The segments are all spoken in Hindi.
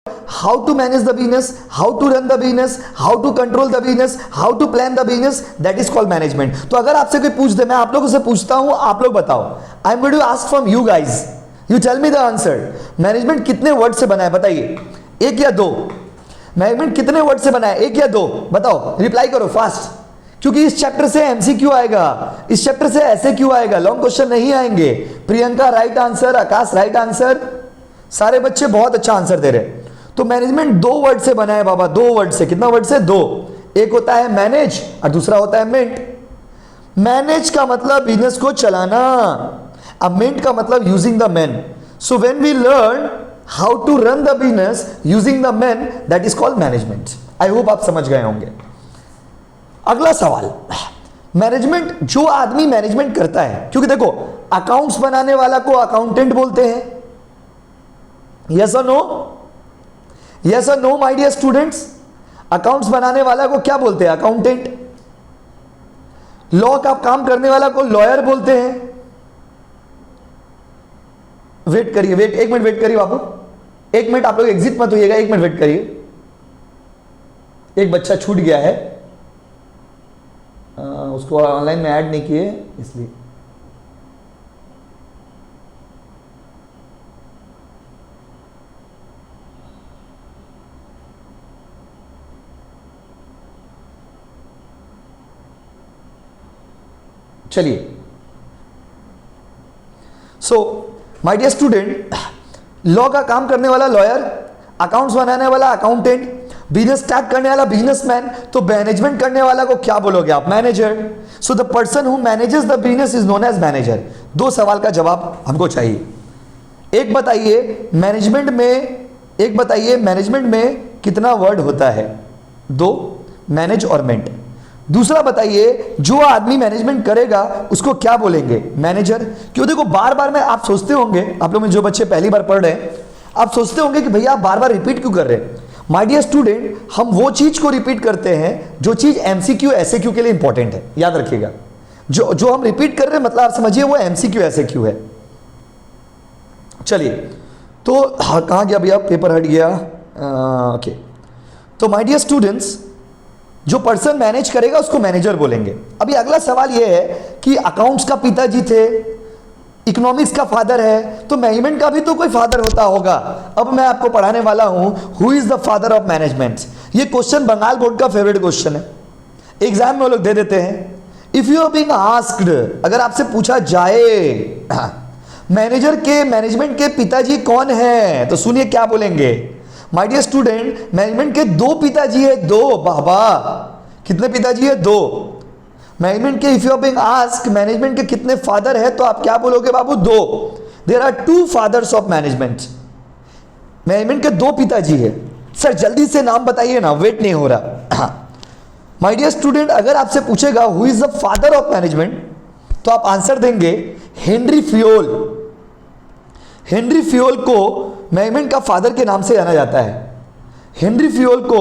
how to manage the business, how to run the business, how to control the business, how to plan the business, that is called management. तो अगर आपसे कोई पूछ दे, मैं आप लोगों से पूछता हूं, आप लोग बताओ, I am going to ask from you guys, you tell me the answer. Management कितने वर्ड से बना है बताइए, एक या दो? मैनेजमेंट कितने वर्ड से बना है, एक या दो? बताओ, रिप्लाई करो फास्ट, क्योंकि इस चैप्टर से एमसीक्यू आएगा, इस चैप्टर से ऐसे क्यों आएगा, लॉन्ग क्वेश्चन नहीं आएंगे. प्रियंका राइट आंसर, आकाश राइट आंसर, सारे बच्चे बहुत अच्छा आंसर दे रहे. तो मैनेजमेंट दो वर्ड से बना है बाबा, दो वर्ड से. कितना वर्ड से? दो. एक होता है मैनेज और दूसरा होता है मेंट. मैनेज का मतलब बिजनेस को चलाना, अब मेंट का मतलब using the man. So when we learn how to run the business using the man, that is called management. I hope आप समझ गए होंगे. अगला सवाल, मैनेजमेंट, जो आदमी मैनेजमेंट करता है, क्योंकि देखो अकाउंट्स बनाने वाला को अकाउंटेंट बोलते हैं. यस और नो? यस और no my dear students? Accounts बनाने वाला को क्या बोलते हैं? अकाउंटेंट. लॉ का काम करने वाला को लॉयर बोलते हैं. वेट करिए, वेट, एक मिनट वेट करिए बाबू, एक मिनट, आप लोग एग्जिट मत होइएगा, एक मिनट वेट करिए. एक बच्चा छूट गया है, उसको ऑनलाइन में ऐड नहीं किए इसलिए. चलिए, so my dear student, law का काम करने वाला लॉयर, अकाउंट्स बनाने वाला अकाउंटेंट, बिजनेस स्टार्ट करने वाला बिजनेसमैन. तो मैनेजमेंट करने वाला को क्या बोलोगे आप? Manager. So the person who manages the business is known as manager. दो सवाल का जवाब हमको चाहिए. एक बताइए मैनेजमेंट में, एक बताइए मैनेजमेंट में कितना वर्ड होता है? दो, मैनेज और मेंट. दूसरा बताइए जो आदमी मैनेजमेंट करेगा उसको क्या बोलेंगे? मैनेजर. क्यों? देखो बार बार में आप सोचते होंगे, आप लोग में जो बच्चे पहली बार पढ़ रहे हैं, आप सोचते होंगे कि भैया आप बार बार रिपीट क्यों कर रहे हैं? माय डियर स्टूडेंट, हम वो चीज को रिपीट करते हैं जो चीज एमसीक्यू एसएक्यू के लिए इंपॉर्टेंट है. याद रखिएगा, जो हम रिपीट कर रहे हैं मतलब आप समझिए वो एमसीक्यू एसएक्यू है. चलिए, तो कहाँ गया भैया, पेपर हट गया. ओके, तो माय डियर स्टूडेंट्स, जो पर्सन मैनेज करेगा उसको मैनेजर बोलेंगे. अभी अगला सवाल यह है कि अकाउंट्स का पिताजी थे, इकोनॉमिक्स का फादर है, तो मैनेजमेंट का भी तो कोई फादर होता होगा. अब मैं आपको पढ़ाने वाला हूं who is the father of management. ये क्वेश्चन बंगाल बोर्ड का फेवरेट क्वेश्चन है, एग्जाम में वो लोग दे देते हैं. If you are being asked, अगर आपसे पूछा जाए मैनेजर के, मैनेजमेंट के पिताजी कौन है, तो सुनिए क्या बोलेंगे. माय डियर स्टूडेंट, मैनेजमेंट के दो पिताजी है, दो. बाबा, कितने पिताजी है? दो. मैनेजमेंट के, if you are being asked management के कितने फादर है, तो आप क्या बोलोगे बाबू? दो. There are two fathers of management. Management के दो पिताजी है. सर जल्दी से नाम बताइए ना, वेट नहीं हो रहा. माय डियर स्टूडेंट, अगर आपसे पूछेगा who is the father of management, तो आप आंसर देंगे हेनरी फ्यूल. हेनरी फ्यूल को मैनेजमेंट का फादर के नाम से जाना जाता है. हेनरी फ्यूल को.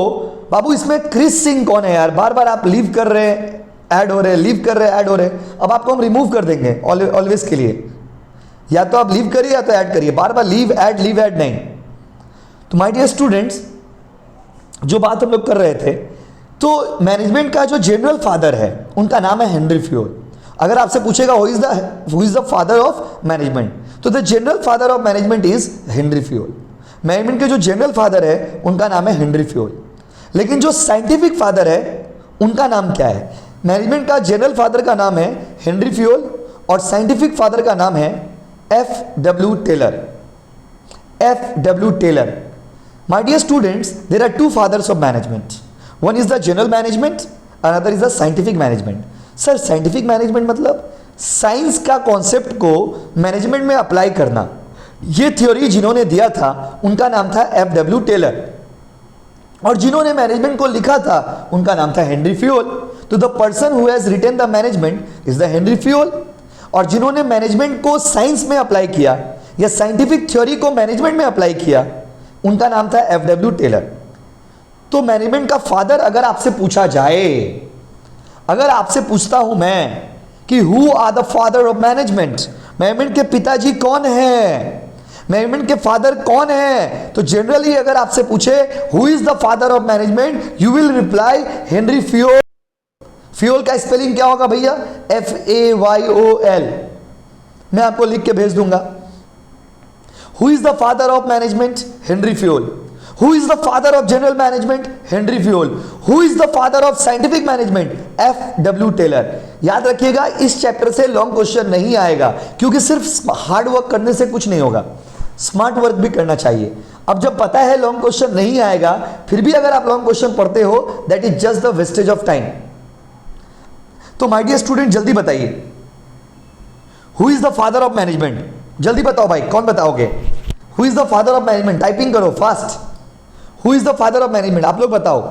बाबू इसमें क्रिस सिंह कौन है यार? बार बार आप लीव कर रहे हैं, ऐड हो रहे, लीव कर रहे, ऐड हो रहे. अब आपको हम रिमूव कर देंगे ऑलवेज के लिए. या तो आप लीव करिए या तो ऐड करिए, बार बार लीव ऐड नहीं. तो माय डियर स्टूडेंट्स, जो बात हम लोग कर रहे थे, तो मैनेजमेंट का जो जनरल फादर है उनका नाम है हेनरी फ्यूल. अगर आपसे पूछेगा who is the father of management, तो the general father of management is Henry Fayol. Management के जो जनरल फादर है उनका नाम है हेनरी फ्यूल. लेकिन जो साइंटिफिक फादर है उनका नाम क्या है? मैनेजमेंट का जनरल फादर का नाम है हेनरी फ्यूल और साइंटिफिक फादर का नाम है F W. Taylor. F W. Taylor. My dear students, there are two fathers of management. One is the general management, another is the scientific management. Sir scientific management मतलब साइंस का कॉन्सेप्ट को मैनेजमेंट में अप्लाई करना. ये थ्योरी जिन्होंने दिया था उनका नाम था एफ.डब्ल्यू. टेलर, और जिन्होंने मैनेजमेंट को लिखा था उनका नाम था हेनरी फ्यूल. तो the person who has written the management is the Henri Fayol. और जिन्होंने मैनेजमेंट को साइंस में अप्लाई किया या साइंटिफिक थ्योरी को मैनेजमेंट में अप्लाई किया उनका नाम था एफ.डब्ल्यू. टेलर. तो मैनेजमेंट का फादर अगर आपसे पूछा जाए, अगर आपसे पूछता हूं मैं कि who are the father of management, management के पिताजी कौन है, मैनेजमेंट के फादर कौन है? तो जनरली अगर आपसे पूछे who is the father of management, you will reply Henry Fayol. Fayol का स्पेलिंग क्या होगा भैया? FAYOL। मैं आपको लिख के भेज दूंगा। Who is the father of management? Henri Fayol. Who is the father of general management? Henri Fayol. Who is the father of scientific management? FW Taylor. याद रखिएगा, इस चैप्टर से लॉन्ग क्वेश्चन नहीं आएगा, क्योंकि सिर्फ हार्ड वर्क करने से कुछ नहीं होगा, स्मार्ट वर्क भी करना चाहिए। अब जब पता है लॉन्ग क्वेश्चन नहीं आएगा, फिर भी अगर आप लॉन्ग क्वेश्चन पढ़ते हो, that is just the wastage of time. तो माय डियर स्टूडेंट, जल्दी बताइए, who is the father of management? जल्दी बताओ भाई, कौन बताओगे? Who is the father of management? Typing करो fast. Who is the father of management? आप लोग बताओ।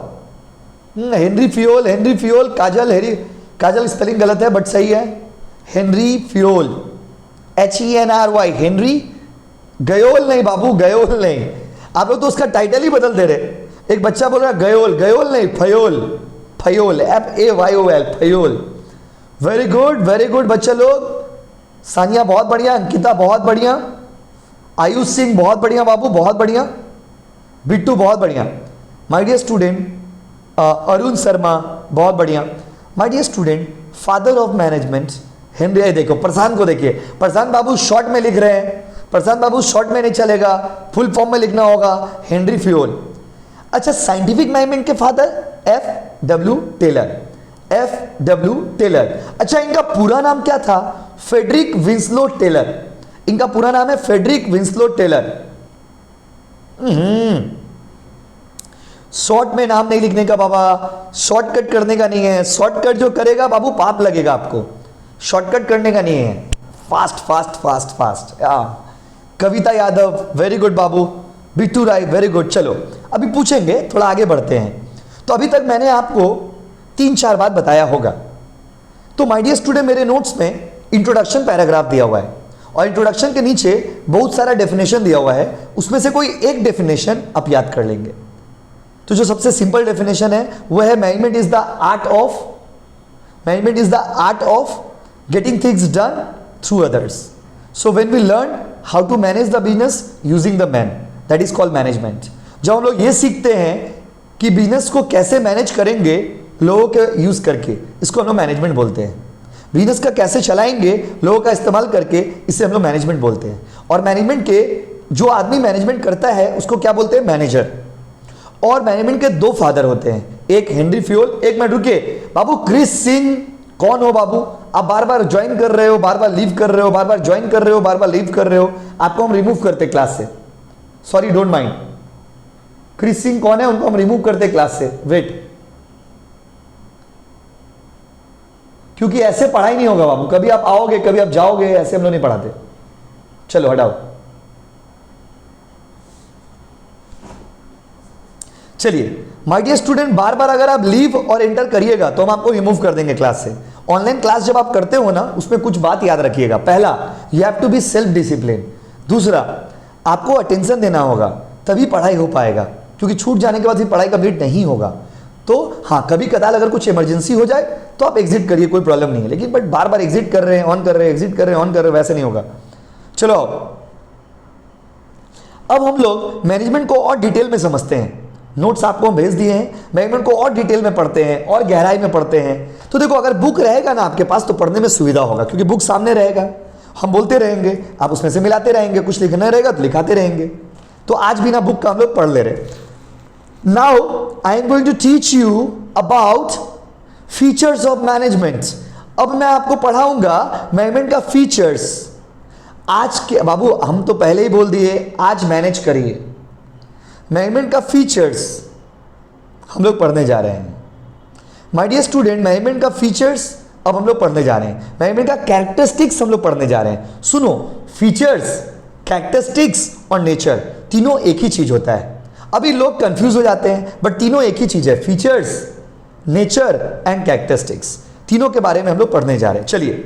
Henry Fayol, Henry Fayol. Kajal, Henry, Kajal spelling गलत है बट सही है। Henry Fayol, HENRY, Henry. गयोल नहीं बाबू, गयोल नहीं। आप लोग तो उसका टाइटल ही बदल दे रहे। एक बच्चा बोल रहा है गयोल, गयोल नहीं, Fayol, Fayol, FAYOL, Fayol. Very good, very good बच्चे लोग। सानिया बहुत बढ़िया, अंकिता बहुत बढ़िया, आयुष सिंह बहुत बढ़िया बाबू, बहुत बढ़िया, बिट्टू बहुत बढ़िया। My dear student, Arun Sharma बहुत बढ़िया। My dear student, father of management Henri. देखो प्रशांत को देखिए, प्रशांत बाबू शॉर्ट में लिख रहे हैं। प्रशांत बाबू शॉर्ट में नहीं चलेगा, फुल फॉर्म में लिखना होगा, हेनरी फ्योल। अच्छा, साइंटिफिक मैनेजमेंट के father FW Taylor, FW Taylor. अच्छा, इनका पूरा नाम क्या था? Frederick Winslow Taylor. इनका पूरा नाम है फ्रेडरिक विंसलो टेलर। शॉर्ट में नाम नहीं लिखने का बाबा, शॉर्टकट करने का नहीं है। शॉर्टकट जो करेगा बाबू पाप लगेगा आपको, शॉर्टकट करने का नहीं है। Fast fast fast fast. Kavita Yadav, very good बाबू। Bittu Rai, very good. चलो अभी पूछेंगे, थोड़ा आगे बढ़ते हैं। तो अभी तक मैंने आपको 3-4 बात बताया होगा। तो माय डियर स्टूडेंट, मेरे नोट्स में इंट्रोडक्शन पैराग्राफ दिया हुआ है और इंट्रोडक्शन के नीचे बहुत सारा डेफिनेशन दिया हुआ है। उसमें से कोई एक डेफिनेशन आप याद कर लेंगे। तो जो सबसे सिंपल डेफिनेशन है वो है management is the art of getting things done through others. So when we learn how to manage the business using the man, that is called management. जब हम लोग ये सीखते हैं कि बिजनेस को कैसे मैनेज करेंगे लोगों के यूज करके, इसको हम लोग मैनेजमेंट बोलते हैं। बिजनेस का कैसे चलाएंगे लोगों का इस्तेमाल करके, इसे हम लोग मैनेजमेंट बोलते हैं। और मैनेजमेंट के जो आदमी मैनेजमेंट करता है उसको क्या बोलते हैं? मैनेजर। और मैनेजमेंट के 2 फादर होते हैं, एक हेनरी फ्योल, एक मिनट रुकिए बाबू, क्रिस सिंह। कौन हो बाबू? आप बार बार ज्वाइन कर रहे हो, बार बार लीव कर रहे हो, बार बार ज्वाइन कर रहे हो, बार बार लीव कर रहे हो। आपको हम रिमूव करते क्लास से, sorry don't mind. Chris Singh कौन है? उनको हम रिमूव करते क्लास से। वेट, क्योंकि ऐसे पढ़ाई नहीं होगा बाबू। कभी आप आओगे, कभी आप जाओगे, ऐसे हम लोग नहीं पढ़ाते। चलो हटाओ। चलिए माय डियर स्टूडेंट, बार बार अगर आप लीव और एंटर करिएगा तो हम आपको रिमूव कर देंगे क्लास से। ऑनलाइन क्लास जब आप करते हो ना, उसमें कुछ बात याद रखिएगा। पहला, you have to be self discipline. दूसरा, आपको अटेंशन देना होगा, तभी पढ़ाई हो पाएगा, क्योंकि छूट जाने के बाद भी पढ़ाई कंप्लीट नहीं होगा। तो हाँ, कभी कदाल अगर कुछ इमरजेंसी हो जाए तो आप एग्जिट करिए, कोई प्रॉब्लम नहीं है। लेकिन बट बार बार एग्जिट कर रहे हैं, ऑन कर रहे हैं, एग्जिट कर रहे हैं, ऑन कर रहे हैं, वैसे नहीं होगा। चलो अब हम लोग मैनेजमेंट को और डिटेल में समझते हैं। नोट्स आपको हम भेज दिए हैं, मैनेजमेंट को और डिटेल में पढ़ते हैं और गहराई में पढ़ते हैं। तो देखो, अगर बुक रहेगा ना आपके पास तो पढ़ने में सुविधा होगा, क्योंकि बुक सामने रहेगा, हम बोलते रहेंगे, आप उसमें से मिलाते रहेंगे, कुछ लिखना रहेगा तो लिखाते रहेंगे। तो आज बिना बुक का हम लोग पढ़ ले रहे। Now I am going to teach you about features of management. अब मैं आपको पढ़ाऊंगा मैनेजमेंट का फीचर्स। आज के बाबू हम तो पहले ही बोल दिए, आज मैनेज करिए। मैनेजमेंट का फीचर्स हम लोग पढ़ने जा रहे हैं। माय डियर स्टूडेंट, मैनेजमेंट का फीचर्स अब हम लोग पढ़ने जा रहे हैं। मैनेजमेंट का कैरेक्टरिस्टिक्स हम लोग पढ़ने जा रहे हैं। सुनो, फीचर्स, कैरेक्टरिस्टिक्स और नेचर तीनों एक ही चीज होता है। अभी लोग कंफ्यूज हो जाते हैं, बट तीनों एक ही चीज है। फीचर्स, नेचर एंड कैरेक्टरिस्टिक्स, तीनों के बारे में हम लोग पढ़ने जा रहे हैं। चलिए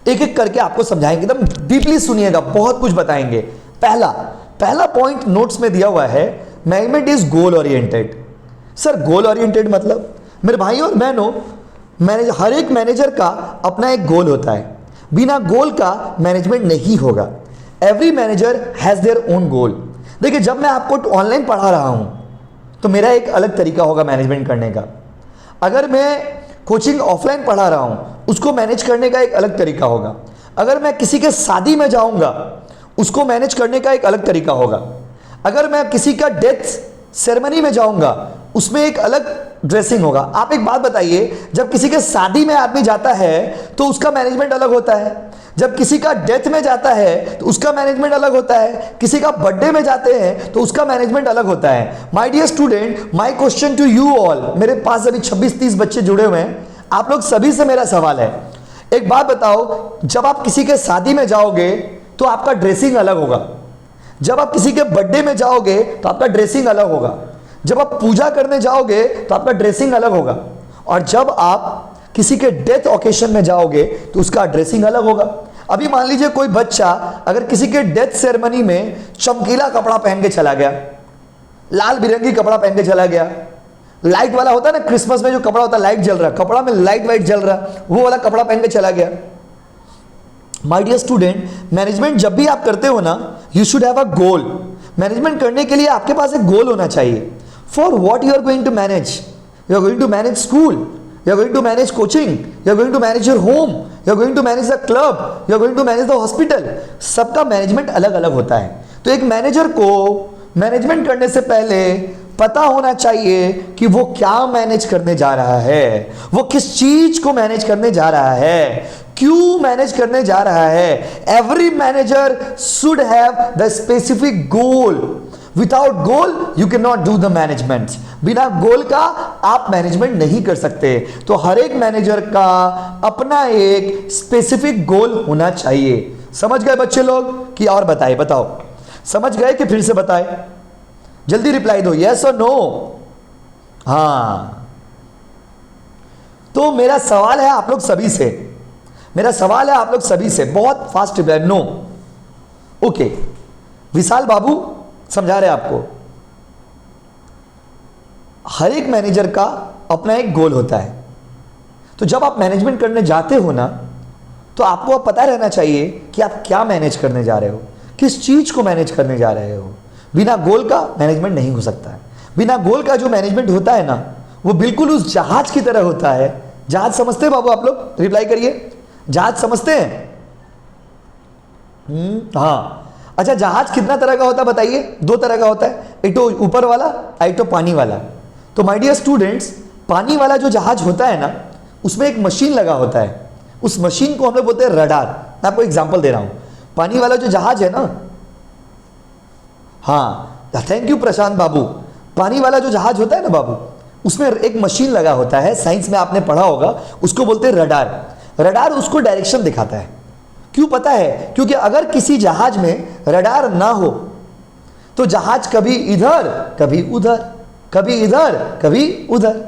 एक एक करके आपको समझाएंगे, एकदम डीपली सुनिएगा, बहुत कुछ बताएंगे। पहला पॉइंट नोट्स में दिया हुआ है, management is goal oriented. Sir goal oriented मतलब? मेरे भाइयों और बहनों, हर एक मैनेजर का अपना एक गोल होता है। बिना गोल का मैनेजमेंट नहीं होगा। Every manager has their own goal. देखिए, जब मैं आपको ऑनलाइन पढ़ा रहा हूं तो मेरा एक अलग तरीका होगा मैनेजमेंट करने का। अगर मैं कोचिंग ऑफलाइन पढ़ा रहा हूं उसको मैनेज करने का एक अलग तरीका होगा। अगर मैं किसी के शादी में जाऊंगा उसको मैनेज करने का एक अलग तरीका होगा। अगर मैं किसी का डेथ सेरेमनी में जाऊंगा उसमें एक अलग ड्रेसिंग होगा। आप एक बात बताइए, जब किसी के शादी में आदमी जाता है तो उसका मैनेजमेंट अलग होता है, जब किसी का डेथ में जाता है तो उसका मैनेजमेंट अलग होता है, किसी का बर्थडे में जाते हैं तो उसका मैनेजमेंट अलग होता है। My dear student, my question to you all, मेरे पास अभी 26-30 बच्चे जुड़े हुए हैं, आप लोग सभी से मेरा सवाल है, एक बात बताओ, जब आप किसी के शादी में जाओगे तो आपका ड्रेसिंग अलग होगा, जब आप किसी के बर्थडे में जाओगे तो आपका ड्रेसिंग अलग होगा, जब आप पूजा करने जाओगे तो आपका ड्रेसिंग अलग होगा, और जब आप किसी के डेथ ओकेशन में जाओगे तो उसका ड्रेसिंग अलग होगा। अभी मान लीजिए कोई बच्चा अगर किसी के डेथ सेरेमनी में चमकीला कपड़ा पहन के चला गया, लाल बिरंगी कपड़ा पहन के चला गया, लाइट वाला होता है ना, क्रिसमस में जो कपड़ा होता है लाइट जल रहा, कपड़ा में लाइट वाइट जल रहा, वो वाला कपड़ा पहन के चला गया। माय डियर स्टूडेंट, मैनेजमेंट जब भी आप करते हो ना, you should have a goal. Management करने के लिए आपके पास एक गोल होना चाहिए। For what you are going to manage, you are going to manage school, you are going to manage coaching, you are going to manage your home, you are going to manage the club, you are going to manage the hospital. सबका मैनेजमेंट अलग अलग होता है। तो एक मैनेजर को मैनेजमेंट करने से पहले पता होना चाहिए कि वो क्या मैनेज करने जा रहा है, वो किस चीज को मैनेज करने जा रहा है, क्यों मैनेज करने जा रहा है। Every manager should have the specific goal. Without goal you can not do the management. बिना गोल का आप मैनेजमेंट नहीं कर सकते। तो हर एक मैनेजर का अपना एक स्पेसिफिक गोल होना चाहिए। समझ गए बच्चे लोग कि और बताओ, समझ गए कि फिर से बताए? जल्दी रिप्लाई दो, यस और नो। हाँ, तो मेरा सवाल है आप लोग सभी से, बहुत फास्ट रिप्लाई, नो। ओके, विशाल बाबू समझा रहे आपको, हर एक मैनेजर का अपना एक गोल होता है। तो जब आप मैनेजमेंट करने जाते हो ना, तो आपको अब पता रहना चाहिए कि आप क्या मैनेज करने जा रहे हो, किस चीज को मैनेज करने जा रहे हो। बिना गोल का मैनेजमेंट नहीं हो सकता है। बिना गोल का जो मैनेजमेंट होता है ना, वो बिल्कुल उस जहाज की तरह होता है। जहाज समझते हैं बाबू आप लोग? रिप्लाई करिए, जहाज समझते हैं? हाँ, अच्छा, जहाज कितना तरह का होता है बताइए? 2 तरह का होता है, एक तो ऊपर वाला, एक तो पानी वाला। तो माय डियर स्टूडेंट्स, पानी वाला जो जहाज होता है ना, उसमें एक मशीन लगा होता है, उस मशीन को हम लोग बोलते हैं रडार। मैं आपको एग्जांपल दे रहा हूं, पानी वाला जो जहाज है ना, हाँ, थैंक यू प्रशांत बाबू, पानी वाला जो जहाज होता है ना बाबू, उसमें एक मशीन लगा होता है, साइंस में आपने पढ़ा होगा, उसको बोलते हैं रडार। रडार उसको डायरेक्शन दिखाता है। क्यों पता है? क्योंकि अगर किसी जहाज में रडार ना हो तो जहाज कभी इधर कभी उधर, कभी इधर कभी उधर।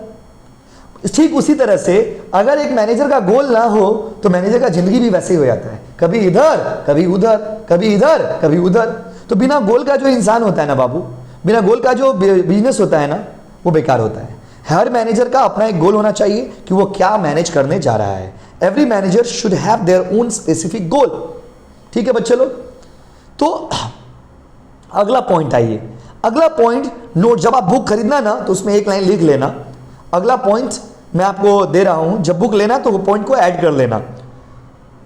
ठीक उसी तरह से अगर एक मैनेजर का गोल ना हो तो मैनेजर का जिंदगी भी वैसे ही हो जाता है, कभी इधर कभी उधर, कभी इधर कभी उधर। तो बिना गोल का जो इंसान होता है ना बाबू, बिना गोल का जो बिजनेस होता है ना, वो बेकार होता है। हर मैनेजर का अपना एक गोल होना चाहिए कि वो क्या मैनेज करने जा रहा है। Every manager should have their own specific goal. ठीक है बच्चे लोग? तो अगला पॉइंट आइए, अगला पॉइंट नोट, जब आप बुक खरीदना ना तो उसमें एक लाइन लिख लेना। अगला पॉइंट मैं आपको दे रहा हूं, जब बुक लेना तो वो पॉइंट को ऐड कर लेना।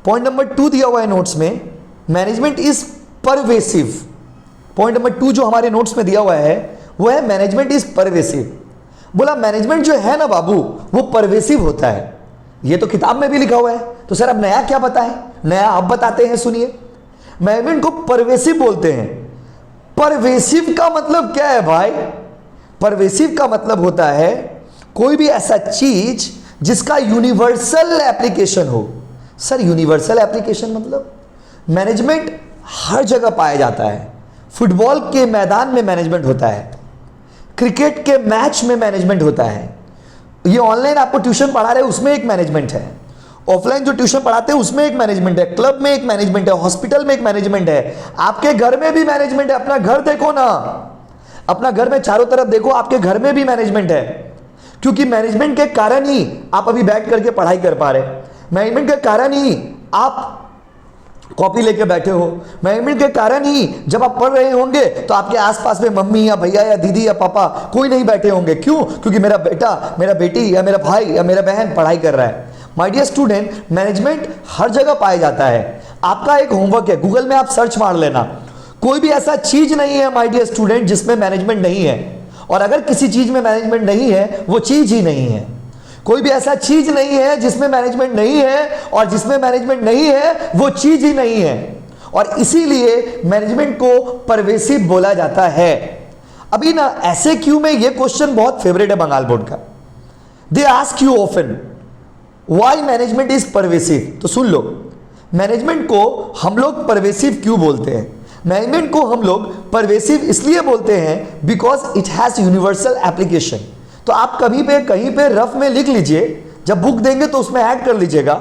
पॉइंट नंबर 2 दिया हुआ है नोट्स में, management is pervasive. Point number 2 जो हमारे नोट्स में दिया हुआ है वो है मैनेजमेंट इज परवेसिव। बोला मैनेजमेंट जो है ना बाबू वो परवेसिव होता है। ये तो किताब में भी लिखा हुआ है, तो सर अब नया क्या बताएं? नया आप बताते हैं, सुनिए। मैनेजमेंट को परवेसिव बोलते हैं। परवेसिव का मतलब क्या है भाई? परवेसिव का मतलब होता है कोई भी ऐसा चीज जिसका यूनिवर्सल एप्लीकेशन हो। सर यूनिवर्सल एप्लीकेशन मतलब मैनेजमेंट हर जगह पाया जाता है। फुटबॉल के मैदान में मैनेजमेंट होता है, क्रिकेट के मैच में मैनेजमेंट होता है, ये ऑनलाइन आपको ट्यूशन पढ़ा रहे हैं उसमें एक मैनेजमेंट है, ऑफलाइन जो ट्यूशन पढ़ाते हैं उसमें एक मैनेजमेंट है, क्लब में एक मैनेजमेंट है, हॉस्पिटल में एक मैनेजमेंट है, आपके घर में भी मैनेजमेंट है। अपना घर देखो ना, अपना घर में चारों तरफ देखो, आपके घर में भी मैनेजमेंट है। क्योंकि मैनेजमेंट के कारण ही आप अभी बैठ करके पढ़ाई कर पा रहे, मैनेजमेंट के कारण ही आप कॉपी लेके बैठे हो। मैनेजमेंट के कारण ही जब आप पढ़ रहे होंगे तो आपके आसपास में मम्मी या भैया या दीदी या पापा कोई नहीं बैठे होंगे। क्यों? क्योंकि मेरा बेटा, मेरा बेटी या मेरा भाई या मेरा बहन पढ़ाई कर रहा है। माय डियर स्टूडेंट, मैनेजमेंट हर जगह पाया जाता है। आपका एक होमवर्क है, गूगल में आप सर्च मार लेना, कोई भी ऐसा चीज नहीं है माय डियर स्टूडेंट जिसमें मैनेजमेंट नहीं है। और अगर किसी चीज में मैनेजमेंट नहीं है वो चीज ही नहीं है। कोई भी ऐसा चीज नहीं है जिसमें मैनेजमेंट नहीं है, और जिसमें मैनेजमेंट नहीं है वो चीज ही नहीं है। और इसीलिए मैनेजमेंट को परवेसिव बोला जाता है। अभी ना ऐसे क्यों में ये क्वेश्चन बहुत फेवरेट है बंगाल बोर्ड का। They ask you often why management is pervasive. तो सुन लो, मैनेजमेंट को हम लोग परवेसिव क्यों बोलते हैं? मैनेजमेंट को हम लोग परवेसिव इसलिए बोलते हैं because it has universal application. तो आप कभी पे कहीं पे रफ में लिख लीजिए, जब बुक देंगे तो उसमें ऐड कर लीजिएगा।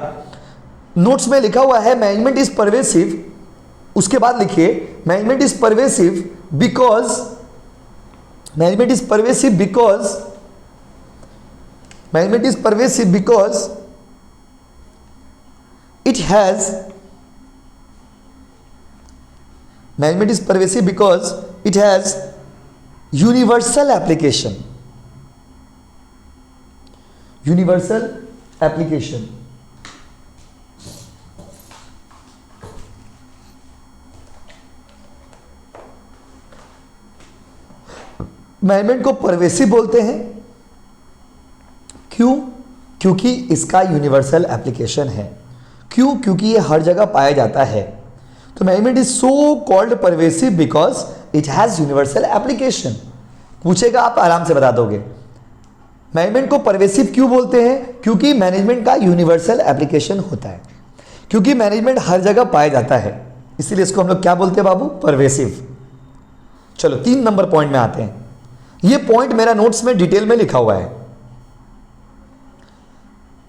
नोट्स में लिखा हुआ है मैनेजमेंट इज परवेसिव, उसके बाद लिखिए management is pervasive because, management is pervasive because, management is pervasive because it has, management is pervasive because it has universal application, universal application. Management को परवेसिव बोलते हैं क्यों? क्योंकि इसका यूनिवर्सल एप्लीकेशन है। क्यों? क्योंकि ये हर जगह पाया जाता है। तो management is so called pervasive because it has universal application. पूछेगा आप आराम से बता दोगे। मैनेजमेंट को परवेसिव क्यों बोलते हैं? क्योंकि मैनेजमेंट का यूनिवर्सल एप्लीकेशन होता है, क्योंकि मैनेजमेंट हर जगह पाया जाता है, इसीलिए इसको हम लोग क्या बोलते हैं बाबू? परवेसिव। चलो 3 नंबर पॉइंट में आते हैं। ये पॉइंट मेरा नोट्स में डिटेल में लिखा हुआ है।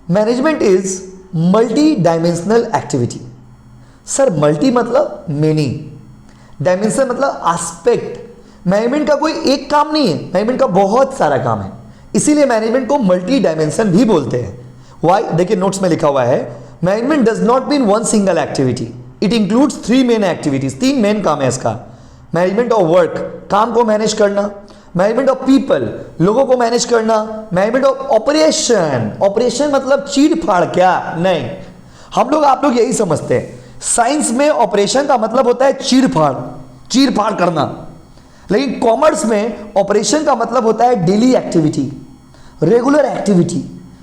Management is multi dimensional activity. Sir multi मतलब मेनी, डायमेंशन मतलब एस्पेक्ट। मैनेजमेंट का कोई एक काम नहीं है, मैनेजमेंट का बहुत सारा काम है, इसीलिए मैनेजमेंट को मल्टी डायमेंशन भी बोलते हैं। वाई? देखिए नोट्स में लिखा हुआ है management does not mean one single activity, it includes 3 main activities. 3 main काम है इसका। मैनेजमेंट ऑफ वर्क, काम को मैनेज करना। मैनेजमेंट ऑफ पीपल, लोगों को मैनेज करना। मैनेजमेंट ऑफ ऑपरेशन, ऑपरेशन मतलब चीड़ फाड़ क्या नहीं, हम लोग आप लोग यही समझते हैं। साइंस में ऑपरेशन का मतलब होता है चीड़ फाड़, चीड़ फाड़ करना, लेकिन कॉमर्स में ऑपरेशन का मतलब होता है डेली एक्टिविटी, रेगुलर एक्टिविटी।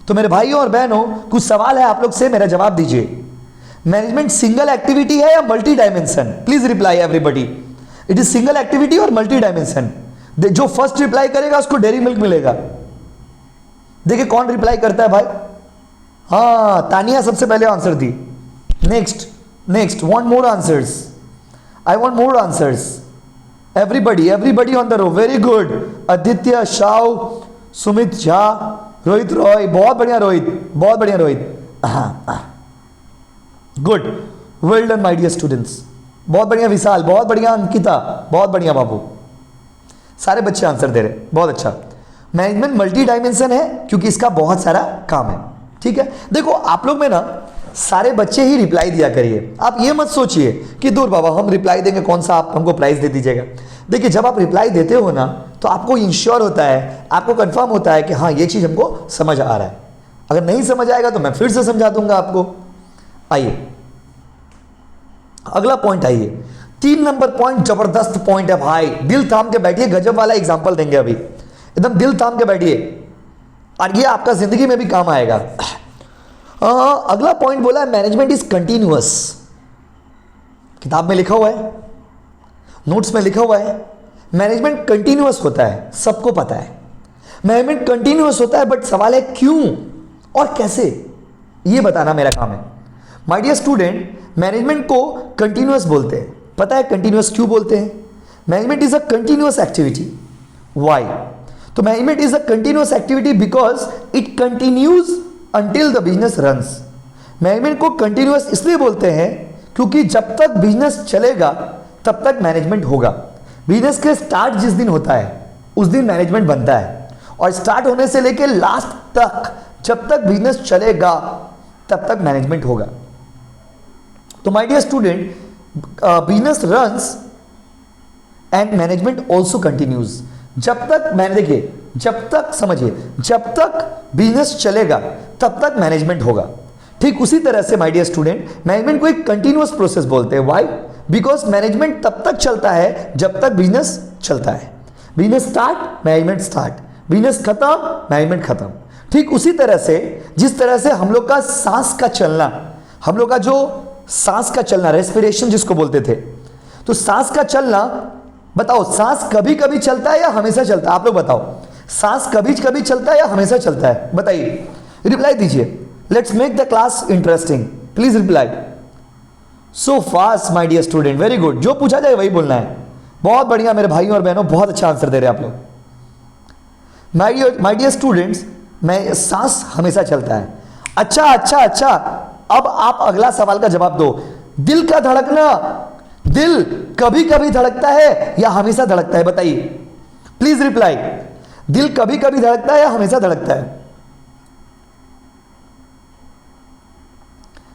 तो मेरे भाइयों और बहनों, कुछ सवाल है आप लोग से, मेरा जवाब दीजिए। मैनेजमेंट सिंगल एक्टिविटी है या multi dimension? Please reply everybody. It is single activity और मल्टी डायमेंशन। जो फर्स्ट रिप्लाई करेगा उसको डेयरी मिल्क मिलेगा। देखिए कौन रिप्लाई करता है भाई। हाँ, तानिया सबसे पहले आंसर दी। Next next, want more answers, I want more answers. Everybody on the row, very good. Aditya, शाव, सुमित झा, रोहित रॉय, बहुत बढ़िया रोहित, बहुत बढ़िया Rohit. Good, well done my dear students, बहुत बढ़िया विशाल, बहुत बढ़िया अंकिता, बहुत बढ़िया बाबू, सारे बच्चे आंसर दे रहे, बहुत अच्छा। मैनेजमेंट मल्टी डायमेंशन है क्योंकि इसका बहुत सारा काम है। ठीक है, देखो आप लोग में ना सारे बच्चे ही रिप्लाई दिया करिए। आप ये मत सोचिए कि दूर बाबा हम रिप्लाई देंगे, कौन सा आप हमको प्राइज दे दीजिएगा। देखिए जब आप रिप्लाई देते हो ना तो आपको इंश्योर होता है, आपको कंफर्म होता है कि हाँ ये चीज़ हमको समझ आ रहा है। अगर नहीं समझ आएगा तो मैं फिर से समझा दूंगा आपको। आइए अगला पॉइंट, आइए 3 नंबर पॉइंट जबरदस्त पॉइंट है भाई, दिल थाम के बैठिए, गजब वाला एग्जाम्पल देंगे अभी, एकदम दिल थाम के बैठिए और ये आपका जिंदगी में भी काम आएगा। अगला पॉइंट बोला है मैनेजमेंट इज कंटिन्यूअस। किताब में लिखा हुआ है, नोट्स में लिखा हुआ है, मैनेजमेंट कंटिन्यूअस होता है, सबको पता है मैनेजमेंट कंटिन्यूअस होता है, बट सवाल है क्यों और कैसे, ये बताना मेरा काम है। माय डियर स्टूडेंट, मैनेजमेंट को कंटिन्यूअस बोलते हैं, पता है कंटिन्यूअस क्यों बोलते हैं? Management is a continuous activity. Why? तो management is a continuous activity because it continues until the business runs. Management को कंटिन्यूअस इसलिए बोलते हैं क्योंकि जब तक बिजनेस चलेगा तब तक मैनेजमेंट होगा। बिजनेस के स्टार्ट जिस दिन होता है उस दिन मैनेजमेंट बनता है, और स्टार्ट होने से लेकर लास्ट तक जब तक बिजनेस चलेगा तब तक मैनेजमेंट होगा। तो my dear student, business runs and management also continues. जब तक मैंने देखिए, जब तक समझिए, जब तक बिजनेस चलेगा तब तक मैनेजमेंट होगा। ठीक उसी तरह से माय डियर स्टूडेंट, मैनेजमेंट को एक कंटिन्यूअस प्रोसेस बोलते हैं। व्हाई? बिकॉज मैनेजमेंट तब तक चलता है जब तक बिजनेस चलता है। Business start, management start, business खत्म, मैनेजमेंट खत्म। ठीक उसी तरह से जिस तरह से हम लोग का सांस का चलना, हम लोग का जो सांस का चलना, रेस्पिरेशन जिसको बोलते थे, तो सांस का चलना, बताओ सांस कभी कभी चलता है या हमेशा चलता है? आप लोग बताओ, सांस कभी कभी चलता है या हमेशा चलता है? बताइए, रिप्लाई दीजिए। Let's make the class interesting, please reply. So fast my dear student, very good. जो पूछा जाए वही बोलना है। बहुत बढ़िया मेरे भाइयों और बहनों, बहुत अच्छा आंसर दे रहे हैं आप लोग। माय डियर स्टूडेंट्स, मैं सांस हमेशा चलता है। अच्छा अच्छा अच्छा, अब आप अगला सवाल का जवाब दो। दिल का धड़कना, दिल कभी कभी धड़कता है या हमेशा धड़कता है? बताइए, प्लीज रिप्लाई। दिल कभी कभी धड़कता है या हमेशा धड़कता है?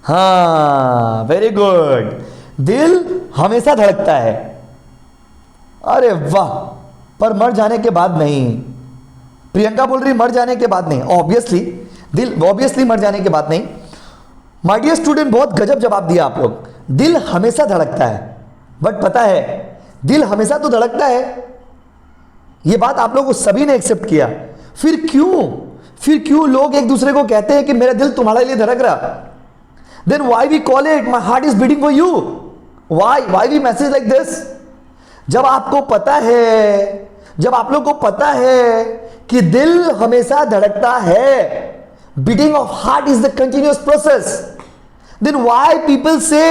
हाँ, वेरी गुड, दिल हमेशा धड़कता है। अरे वाह, पर मर जाने के बाद नहीं। प्रियंका बोल रही मर जाने के बाद नहीं। ऑब्वियसली दिल, ऑब्वियसली मर जाने के बाद नहीं। माय डियर स्टूडेंट, बहुत गजब जवाब दिया आप लोग। दिल हमेशा धड़कता है, बट पता है दिल हमेशा तो धड़कता है, ये बात आप लोगों सभी ने एक्सेप्ट किया। फिर क्यों लोग एक दूसरे को कहते हैं कि मेरा दिल तुम्हारे लिए धड़क रहा? Then why we call it my heart is beating for you? Why we message like this? जब आपको पता है, जब आप लोग को पता है कि दिल हमेशा धड़कता है, beating of heart is the continuous process, then why people say,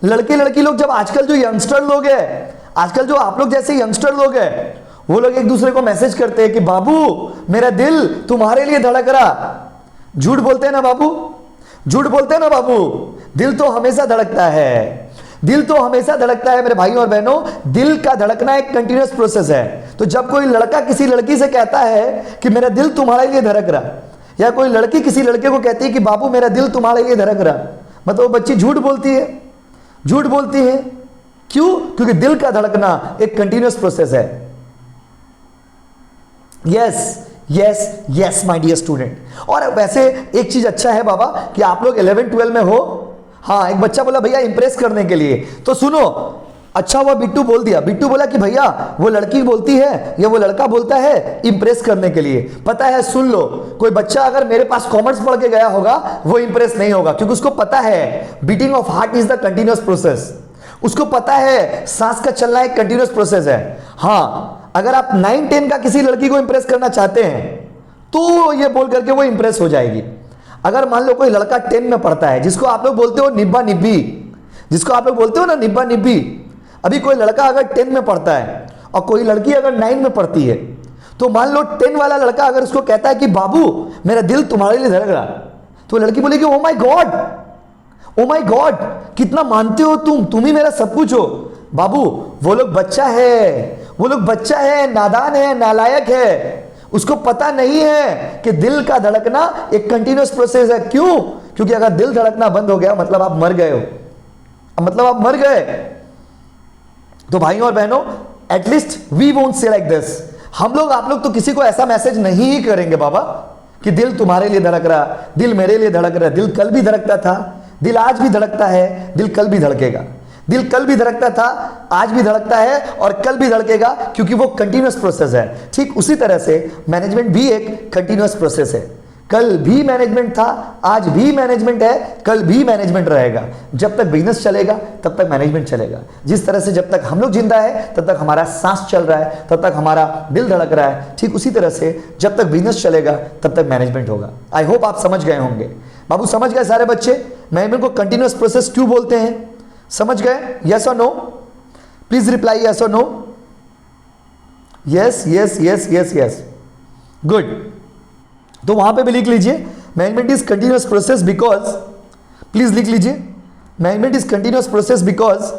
लड़के लड़की लोग, जब आजकल जो यंगस्टर लोग हैं, आजकल जो आप लोग जैसे यंगस्टर लोग हैं, वो लोग एक दूसरे को मैसेज करते हैं कि बाबू मेरा दिल तुम्हारे लिए धड़क रहा। झूठ बोलते हैं ना बाबू, झूठ बोलते हैं ना बाबू। दिल तो हमेशा धड़कता है, दिल तो हमेशा धड़कता है मेरे भाइयों और बहनों। दिल का धड़कना एक कंटिन्यूअस प्रोसेस है। तो जब कोई लड़का किसी लड़की से कहता है कि मेरा दिल तुम्हारे लिए धड़क रहा, या कोई लड़की किसी लड़के को कहती है कि बाबू मेरा दिल तुम्हारे लिए धड़क रहा, मतलब वो बच्ची झूठ बोलती है, झूठ बोलती है। क्यों? क्योंकि दिल का धड़कना एक कंटिन्यूअस प्रोसेस है। Yes yes yes my dear student. और वैसे एक चीज अच्छा है बाबा कि आप लोग 11-12 में हो। हाँ, एक बच्चा बोला भैया इंप्रेस करने के लिए, तो सुनो, अच्छा हुआ बिट्टू बोल दिया। बिट्टू बोला कि भैया वो लड़की बोलती है या वो लड़का बोलता है इंप्रेस करने के लिए। पता है, सुन लो, कोई बच्चा अगर मेरे पास कॉमर्स पढ़ के गया होगा वो इंप्रेस नहीं होगा, क्योंकि उसको पता है beating of heart is the continuous process. उसको पता है सांस का चलना एक कंटिन्यूअस प्रोसेस है। हाँ, अगर आप 9-10 का किसी लड़की को इंप्रेस करना चाहते हैं तो ये बोल करके वो इंप्रेस हो जाएगी। अगर मान लो कोई लड़का 10 में पढ़ता है, जिसको आप लोग बोलते हो निब्बा निब्बी, जिसको आप लोग बोलते हो ना निब्बा निब्बी, अभी कोई लड़का अगर 10 में पढ़ता है और कोई लड़की अगर 9 में पढ़ती है, तो मान लो 10 वाला लड़का अगर उसको कहता है कि बाबू मेरा दिल तुम्हारे लिए धड़क रहा, तो लड़की बोलेगी oh my God, oh my God, कितना मानते हो तुम ही मेरा सब कुछ हो। बाबू वो लोग बच्चा है, वो लोग बच्चा है, नादान है, नालायक है, उसको पता नहीं है कि दिल का धड़कना एक कंटिन्यूअस प्रोसेस है। क्यों? क्योंकि अगर दिल धड़कना बंद हो गया मतलब आप मर गए हो, मतलब आप मर गए। तो भाइयों और बहनों, at least we won't say like this. हम लोग, आप लोग तो किसी को ऐसा मैसेज नहीं ही करेंगे बाबा कि दिल तुम्हारे लिए धड़क रहा, दिल मेरे लिए धड़क रहा। दिल कल भी धड़कता था, दिल आज भी धड़कता है, दिल कल भी धड़केगा। दिल कल भी धड़कता था, आज भी धड़कता है और कल भी धड़केगा, क्योंकि वो कंटिन्यूअस प्रोसेस है। ठीक उसी तरह से मैनेजमेंट भी एक कंटिन्यूअस प्रोसेस है। कल भी मैनेजमेंट था, आज भी मैनेजमेंट है, कल भी मैनेजमेंट रहेगा। जब तक बिजनेस चलेगा तब तक मैनेजमेंट चलेगा। जिस तरह से जब तक हम लोग जिंदा है तब तक हमारा सांस चल रहा है, तब तक हमारा दिल धड़क रहा है, ठीक उसी तरह से जब तक बिजनेस चलेगा तब तक मैनेजमेंट होगा। आई होप आप समझ गए होंगे। बाबू समझ गए सारे बच्चे मैनेजमेंट को कंटिन्यूअस प्रोसेस क्यों बोलते हैं? समझ गए? यस और नो? प्लीज रिप्लाई यस और no. Yes yes yes yes yes, good. तो वहां पे भी लिख लीजिए management is continuous process because, please लिख लीजिए management is continuous process because,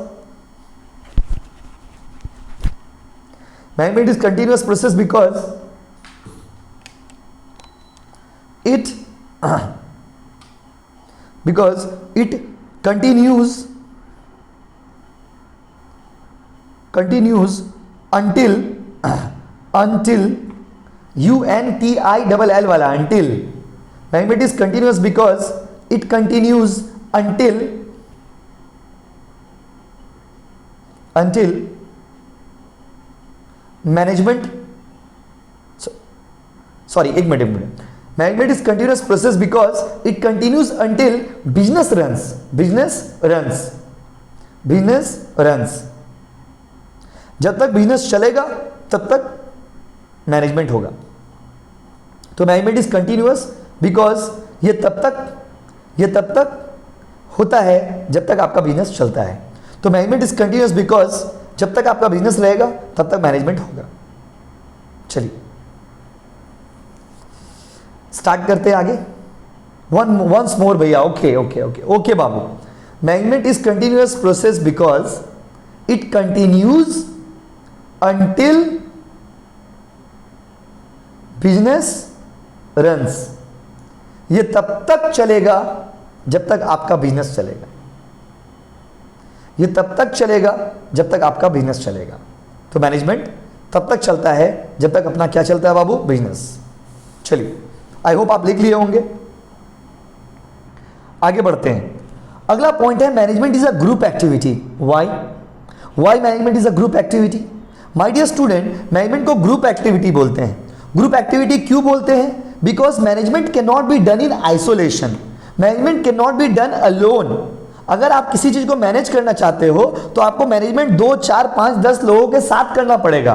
management is continuous process because it continues until UNTILL वाला until, management is continuous because it continues until management, sorry एक minute, management is continuous process because it continues until business runs. जब तक बिजनेस चलेगा तब तक मैनेजमेंट होगा. तो मैनेजमेंट इज कंटिन्यूअस बिकॉज ये तब तक होता है जब तक आपका बिजनेस चलता है. तो मैनेजमेंट इज कंटिन्यूअस बिकॉज जब तक आपका बिजनेस रहेगा तब तक मैनेजमेंट होगा. चलिए स्टार्ट करते हैं आगे. वंस मोर भैया. Okay Babu. Management is continuous process because it continues until business runs. ये तब तक चलेगा जब तक आपका बिजनेस चलेगा. ये तब तक चलेगा जब तक आपका बिजनेस चलेगा. तो मैनेजमेंट तब तक चलता है जब तक अपना क्या चलता है बाबू, बिजनेस. चलिए आई होप आप लिख लिए होंगे. आगे बढ़ते हैं. अगला पॉइंट है management is a group activity. Why management is a group activity? My dear student, management को ग्रुप एक्टिविटी बोलते हैं. ग्रुप एक्टिविटी क्यों बोलते हैं? Because management can not be done in isolation. Management can not be done alone. अगर आप किसी चीज को मैनेज करना चाहते हो तो आपको मैनेजमेंट 2, 4, 5, 10 लोगों के साथ करना पड़ेगा.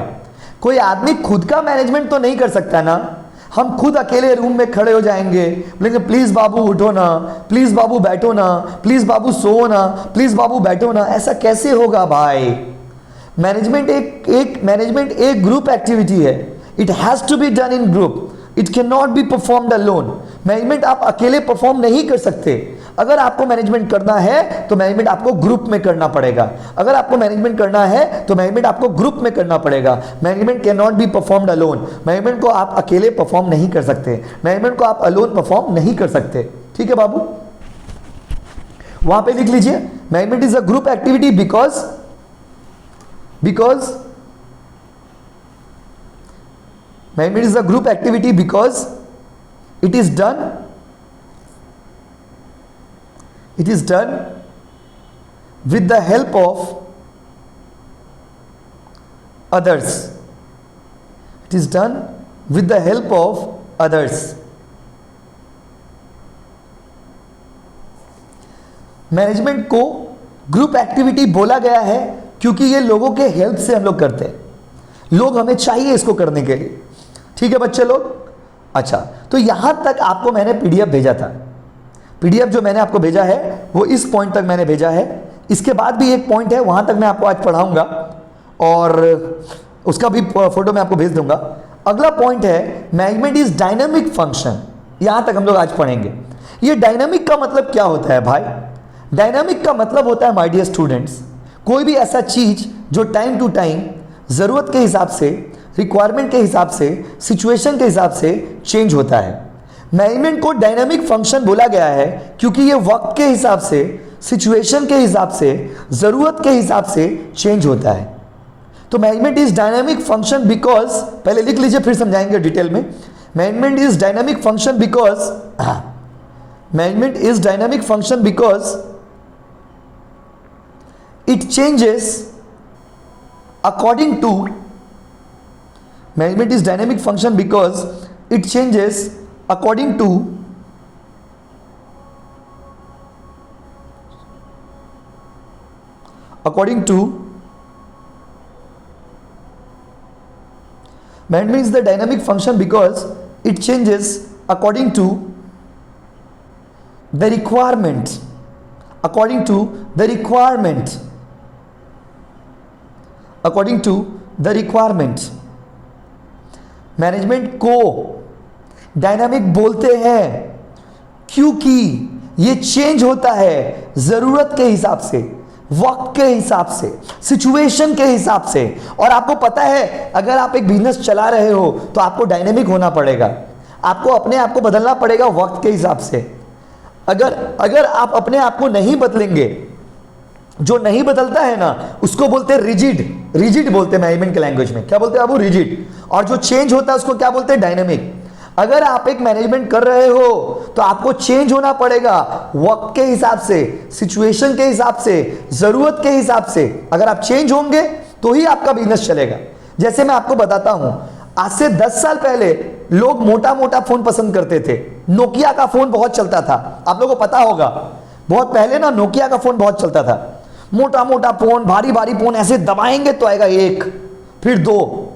कोई आदमी खुद का मैनेजमेंट तो नहीं कर सकता ना. हम खुद अकेले रूम में खड़े हो जाएंगे, बोलेंगे प्लीज बाबू उठो ना, प्लीज बाबू बैठो ना, प्लीज बाबू सो ना, प्लीज बाबू बैठो ना. ऐसा कैसे होगा भाई? मैनेजमेंट एक ग्रुप एक्टिविटी है. It has to be done in group. It can not be performed alone. Management आप अकेले परफॉर्म नहीं कर सकते. अगर आपको मैनेजमेंट करना है तो मैनेजमेंट आपको ग्रुप में करना पड़ेगा. अगर आपको मैनेजमेंट करना है तो मैनेजमेंट आपको ग्रुप में करना पड़ेगा. Management can not be performed alone. Management को आप अकेले परफॉर्म नहीं कर सकते. मैनेजमेंट को आप अलोन परफॉर्म नहीं कर सकते. ठीक है बाबू, वहां पे लिख लीजिए. Management is a group activity because management is a group activity because it is done with the help of others. It is done with the help of others. Management को ग्रुप एक्टिविटी बोला गया है क्योंकि ये लोगों के हेल्प से हम लोग करते हैं. लोग हमें चाहिए इसको करने के लिए. ठीक है बच्चे लोग. अच्छा, तो यहां तक आपको मैंने पीडीएफ भेजा था. पीडीएफ जो मैंने आपको भेजा है वो इस पॉइंट तक मैंने भेजा है. इसके बाद भी एक पॉइंट है, वहां तक मैं आपको आज पढ़ाऊंगा और उसका भी फोटो मैं आपको भेज दूंगा. अगला पॉइंट है मैनेजमेंट इज डायनामिक फंक्शन. यहां तक हम लोग आज पढ़ेंगे. ये डायनामिक का मतलब क्या होता है भाई? डायनामिक का मतलब होता है माय डियर स्टूडेंट्स, कोई भी ऐसा चीज जो टाइम टू टाइम जरूरत के हिसाब से, रिक्वायरमेंट के हिसाब से, सिचुएशन के हिसाब से चेंज होता है. मैनेजमेंट को डायनामिक फंक्शन बोला गया है क्योंकि ये वक्त के हिसाब से, सिचुएशन के हिसाब से, जरूरत के हिसाब से चेंज होता है. तो management is dynamic function because, पहले लिख लीजिए फिर समझाएंगे डिटेल में. Management is dynamic function because management is dynamic function because it changes according to, management is dynamic function because it changes according to management is the dynamic function because it changes according to the requirement. According to the requirement. Management को डायनामिक बोलते हैं क्योंकि ये चेंज होता है जरूरत के हिसाब से, वक्त के हिसाब से, सिचुएशन के हिसाब से. और आपको पता है अगर आप एक बिजनेस चला रहे हो तो आपको डायनेमिक होना पड़ेगा. आपको अपने आप को बदलना पड़ेगा वक्त के हिसाब से. अगर अगर आप अपने आप को नहीं बदलेंगे, जो नहीं बदलता है ना उसको बोलते हैं रिजिड, रिजिड बोलते हैं मैनेजमेंट के लैंग्वेज में। क्या बोलते हैं आप? रिजिड। और जो चेंज होता है उसको क्या बोलते हैं? डायनेमिक। अगर आप एक मैनेजमेंट कर रहे हो तो आपको चेंज होना पड़ेगा वक्त के हिसाब से, सिचुएशन के हिसाब से, जरूरत के हिसाब से। अगर आप चेंज होंगे तो ही आपका बिजनेस चलेगा। जैसे मैं आपको बताता हूं, आज से 10 साल पहले लोग मोटा मोटा फोन पसंद करते थे। नोकिया का फोन बहुत चलता था, आप लोगों को पता होगा। बहुत पहले ना नोकिया का फोन बहुत चलता था, मोटा मोटा फोन, भारी भारी फोन, ऐसे दबाएंगे तो आएगा एक, फिर दो।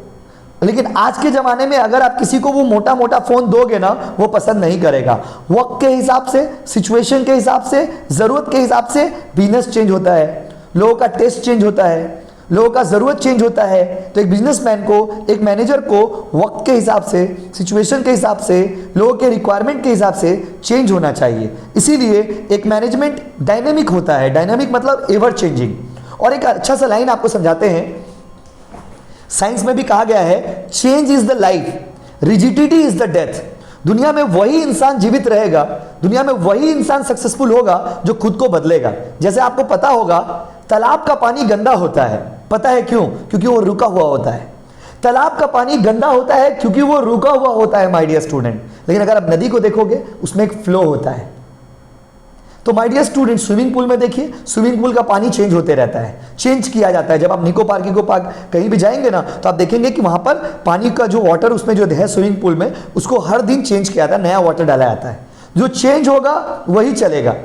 लेकिन आज के जमाने में अगर आप किसी को वो मोटा मोटा फोन दोगे ना, वो पसंद नहीं करेगा। वक्त के हिसाब से, सिचुएशन के हिसाब से, जरूरत के हिसाब से बिजनेस चेंज होता है, लोगों का टेस्ट चेंज होता है, लोगों का जरूरत चेंज होता है। तो एक बिजनेसमैन को, एक मैनेजर को वक्त के हिसाब से, सिचुएशन के हिसाब से, लोगों के रिक्वायरमेंट के हिसाब से चेंज होना चाहिए। इसीलिए एक मैनेजमेंट डायनेमिक होता है। डायनेमिक मतलब एवर चेंजिंग। और एक अच्छा सा लाइन आपको समझाते हैं, साइंस में भी कहा गया है, change is the life, rigidity is the death. दुनिया में वही इंसान जीवित रहेगा, दुनिया में वही इंसान सक्सेसफुल होगा जो खुद को बदलेगा। जैसे आपको पता होगा तालाब का पानी गंदा होता है, पता है क्यों? क्योंकि वो रुका हुआ होता है। तालाब का पानी गंदा होता है क्योंकि वो रुका हुआ होता है माय डियर स्टूडेंट। लेकिन अगर आप नदी को देखोगे उसमें एक फ्लो होता है। तो my dear student, swimming pool में देखिए, स्विमिंग पूल का पानी चेंज होते रहता है, चेंज किया जाता है। जब आप निको पार्क, इको पार्क कहीं भी जाएंगे ना तो आप देखेंगे कि वहां पर पानी का जो वाटर उसमें जो है स्विमिंग पूल में, उसको हर दिन चेंज किया जाता है, नया वाटर डाला जाता है। जो चेंज होगा वही चलेगा,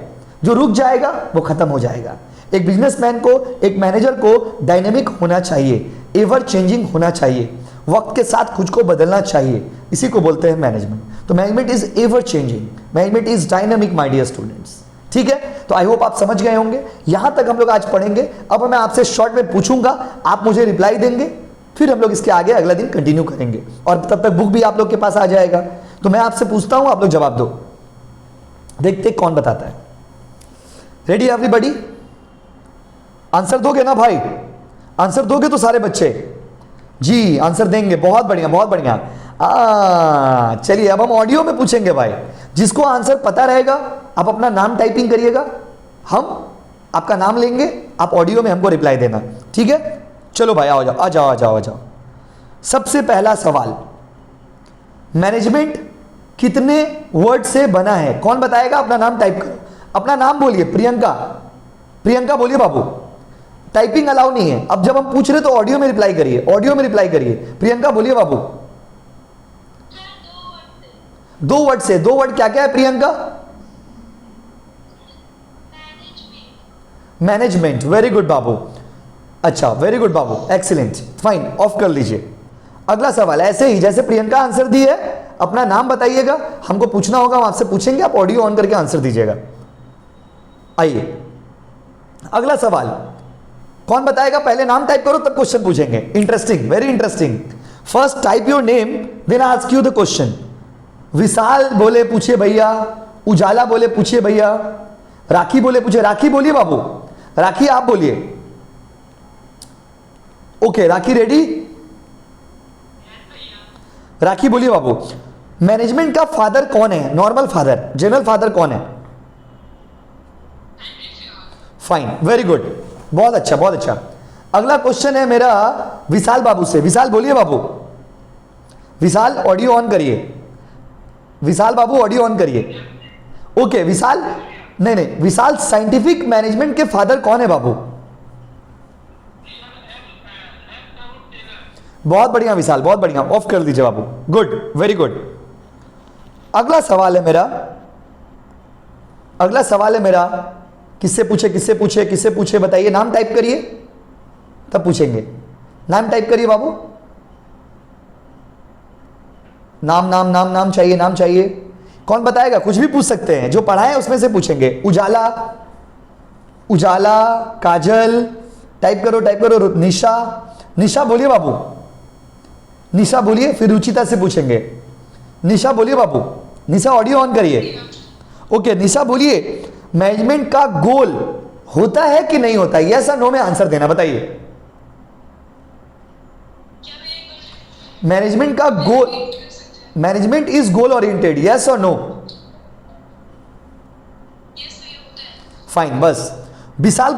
जो रुक जाएगा वो खत्म हो जाएगा। एक बिजनेसमैन को, एक मैनेजर को डायनेमिक होना चाहिए, एवर चेंजिंग होना चाहिए, वक्त के साथ खुद को बदलना चाहिए। इसी को बोलते हैं मैनेजमेंट। तो management is ever changing, management is dynamic my dear students. ठीक है, तो आई होप आप समझ गए होंगे। यहां तक हम लोग आज पढ़ेंगे। अब मैं आपसे शॉर्ट में पूछूंगा, आप मुझे रिप्लाई देंगे, फिर हम लोग इसके आगे अगला दिन कंटिन्यू करेंगे। और तब तक बुक भी आप लोग के पास आ जाएगा। तो मैं आपसे पूछता हूं, आप लोग जवाब दो, देखते कौन बताता है। Ready everybody? आंसर दोगे ना भाई? आंसर दोगे तो सारे बच्चे जी आंसर देंगे। बहुत बढ़िया, बहुत बढ़िया। चलिए अब हम ऑडियो में पूछेंगे भाई। जिसको आंसर पता रहेगा आप अपना नाम टाइपिंग करिएगा, हम आपका नाम लेंगे, आप ऑडियो में हमको रिप्लाई देना। ठीक है, चलो भाई आओ, जाओ आ जाओ आ जाओ आ जाओ। सबसे पहला सवाल, मैनेजमेंट कितने वर्ड से बना है? कौन बताएगा? अपना नाम टाइप करो, अपना नाम बोलिए। प्रियंका, प्रियंका बोलिए बाबू। टाइपिंग अलाउ नहीं है। अब जब हम पूछ रहे तो ऑडियो में रिप्लाई करिए, ऑडियो में रिप्लाई करिए। प्रियंका बोलिए बाबू। दो वर्ड से। दो वर्ड क्या क्या है प्रियंका? मैनेजमेंट। वेरी गुड बाबू। अच्छा, very good Babu, excellent, fine, of कर लीजिए। अगला सवाल ऐसे ही जैसे प्रियंका आंसर दी है, अपना नाम बताइएगा, हमको पूछना होगा, हम आपसे पूछेंगे, आप ऑडियो ऑन करके आंसर दीजिएगा। आइए अगला सवाल, कौन बताएगा? पहले नाम टाइप करो तब क्वेश्चन पूछेंगे। Interesting, very interesting. First type your name, then ask you the question. Vishal बोले पूछिए भैया, उजाला बोले पूछिए भैया, राखी बोले पूछिए। राखी बोलिए बाबू, राखी आप बोलिए। ओके राखी रेडी? राखी बोलिए बाबू। मैनेजमेंट का फादर कौन है? नॉर्मल फादर, जनरल फादर कौन है? फाइन, वेरी गुड, बहुत अच्छा, बहुत अच्छा। अगला क्वेश्चन है मेरा विशाल बाबू से। विशाल बोलिए बाबू। विशाल ऑडियो ऑन करिए। विशाल बाबू ऑडियो ऑन करिए। ओके विशाल, नहीं नहीं, विशाल साइंटिफिक मैनेजमेंट के फादर कौन है बाबू? बहुत बढ़िया विशाल, बहुत बढ़िया, ऑफ कर दीजिए बाबू। Good, very good. अगला सवाल है मेरा, अगला सवाल है मेरा, किससे पूछे किससे पूछे किससे पूछे बताइए। नाम टाइप करिए तब पूछेंगे। नाम टाइप करिए बाबू। नाम नाम नाम नाम चाहिए, नाम चाहिए। कौन बताएगा? कुछ भी पूछ सकते हैं, जो पढ़ा है उसमें से पूछेंगे। उजाला, उजाला, काजल, टाइप करो टाइप करो। निशा, निशा बोलिए बाबू। निशा बोलिए, फिर रुचिता से पूछेंगे। निशा बोलिए बाबू। निशा ऑडियो ऑन करिए। ओके निशा बोलिए, मैनेजमेंट का गोल होता है कि नहीं होता? यस और नो में आंसर देना, बताइए। मैनेजमेंट का goal, management is goal oriented, yes और नो? फाइन, बस। विशाल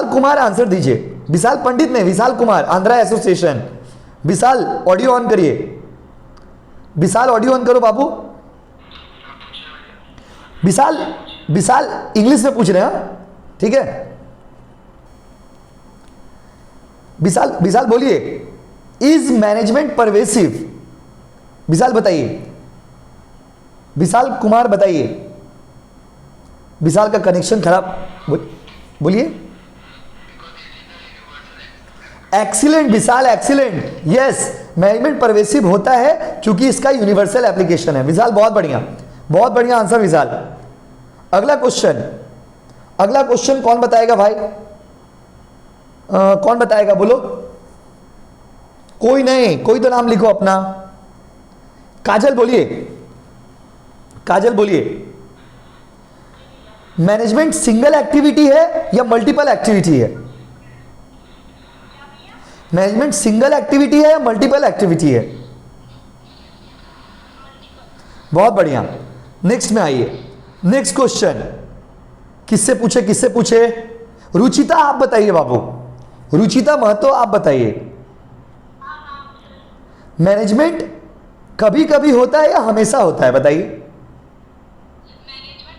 कुमार आंसर दीजिए। विशाल पंडित ने, Vishal Kumar, Andhra association. Vishal audio on करिए, विशाल ऑडियो ऑन करो बाबू। विशाल इंग्लिश में पूछ रहे हैं, ठीक है। विशाल बोलिए, इज मैनेजमेंट परवेसिव? विशाल बताइए, विशाल कुमार बताइए। विशाल का कनेक्शन खराब, बोलिए। एक्सीलेंट विशाल, एक्सीलेंट, यस, मैनेजमेंट परवेसिव होता है क्योंकि इसका यूनिवर्सल एप्लीकेशन है। विशाल बहुत बढ़िया आंसर विशाल। अगला क्वेश्चन कौन बताएगा भाई? कौन बताएगा बोलो? कोई नहीं, कोई तो नाम लिखो अपना। काजल बोलिए। मैनेजमेंट सिंगल एक्टिविटी है या मल्टीपल एक्टिविटी है? मैनेजमेंट सिंगल एक्टिविटी है या मल्टीपल एक्टिविटी है? बहुत बढ़िया। नेक्स्ट में आइए, नेक्स्ट क्वेश्चन किससे पूछे? रुचिता आप बताइए बाबू, रुचिता महतो आप बताइए। मैनेजमेंट कभी कभी होता है या हमेशा होता है? बताइए। मैनेजमेंट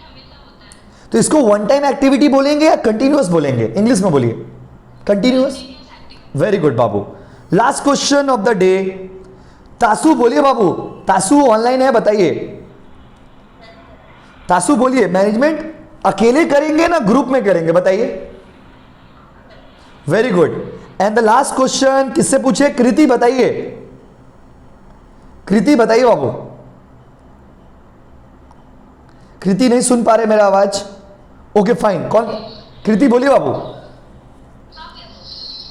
हमेशा होता है। तो इसको वन टाइम एक्टिविटी बोलेंगे या कंटिन्यूअस बोलेंगे? इंग्लिश में बोलिए। Continuous, very good Babu. Last question of the day, तासु बोलिए बाबू। तासु ऑनलाइन है, बताइए। तासु बोलिए, मैनेजमेंट अकेले करेंगे ना ग्रुप में करेंगे? बताइए। Very good. And the last question किससे पूछे? कृति बताइए। कृति बताइए बाबू। कृति नहीं सुन पा रहे मेरा आवाज? ओके फाइन, कौन? कृति बोलिए बाबू।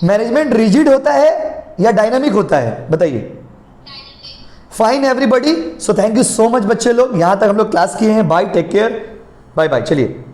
मैनेजमेंट रिजिड होता है या डायनामिक होता है? बताइए। Fine everybody, so thank you so much बच्चे लोग, यहां तक हम लोग क्लास किए हैं। Bye, take care, bye bye, चलिए।